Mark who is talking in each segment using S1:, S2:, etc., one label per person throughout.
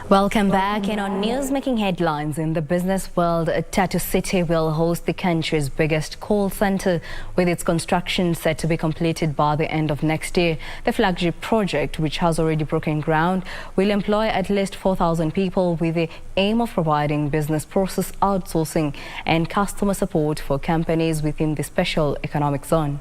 S1: Welcome back. And on news making headlines in the business world, Tatu City will host the country's biggest call center, with its construction set to be completed by the end of next year. The flagship project, which has already broken ground, will employ at least 4,000 people with the aim of providing business process outsourcing and customer support for companies within the special economic zone.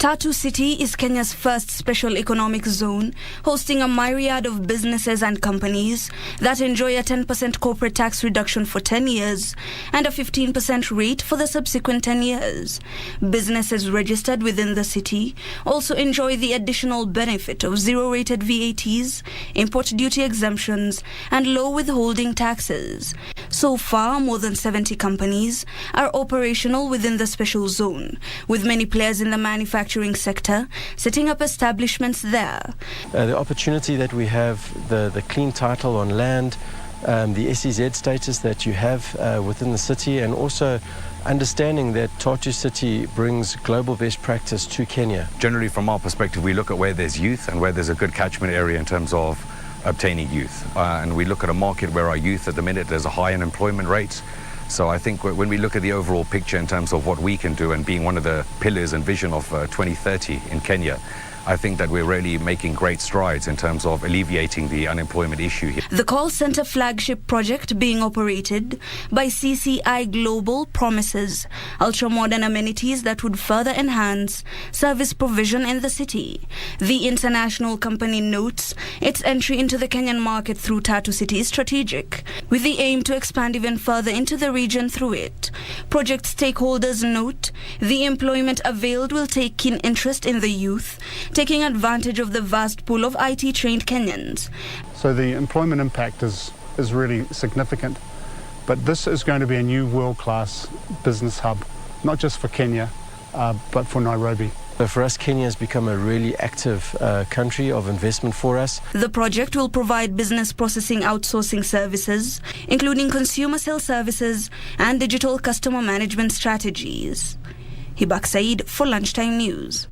S2: Tatu City is Kenya's first special economic zone, hosting a myriad of businesses and companies that enjoy a 10% corporate tax reduction for 10 years and a 15% rate for the subsequent 10 years. Businesses registered within the city also enjoy the additional benefit of zero-rated VATs, import duty exemptions, and low withholding taxes. So far, more than 70 companies are operational within the special zone, with many players in the manufacturing sector setting up establishments there.
S3: The opportunity that we have, the clean title on land, the SEZ status that you have within the city, and also understanding that Tatu City brings global best practice to Kenya.
S4: Generally, from our perspective, we look at where there's youth and where there's a good catchment area in terms of obtaining youth. And we look at a market where our youth at the minute, there's a high unemployment rate. So I think when we look at the overall picture in terms of what we can do and being one of the pillars and vision of 2030 in Kenya, I think that we're really making great strides in terms of alleviating the unemployment issue here.
S2: The call center flagship project being operated by CCI Global promises ultra-modern amenities that would further enhance service provision in the city. The international company notes its entry into the Kenyan market through Tatu City is strategic, with the aim to expand even further into the region through it. Project stakeholders note the employment availed will take keen interest in the youth, taking advantage of the vast pool of IT-trained Kenyans.
S5: So the employment impact is really significant, but this is going to be a new world-class business hub, not just for Kenya, but for Nairobi.
S3: So for us, Kenya has become a really active country of investment for us.
S2: The project will provide business processing outsourcing services, including consumer sales services and digital customer management strategies. Hibak Said for Lunchtime News.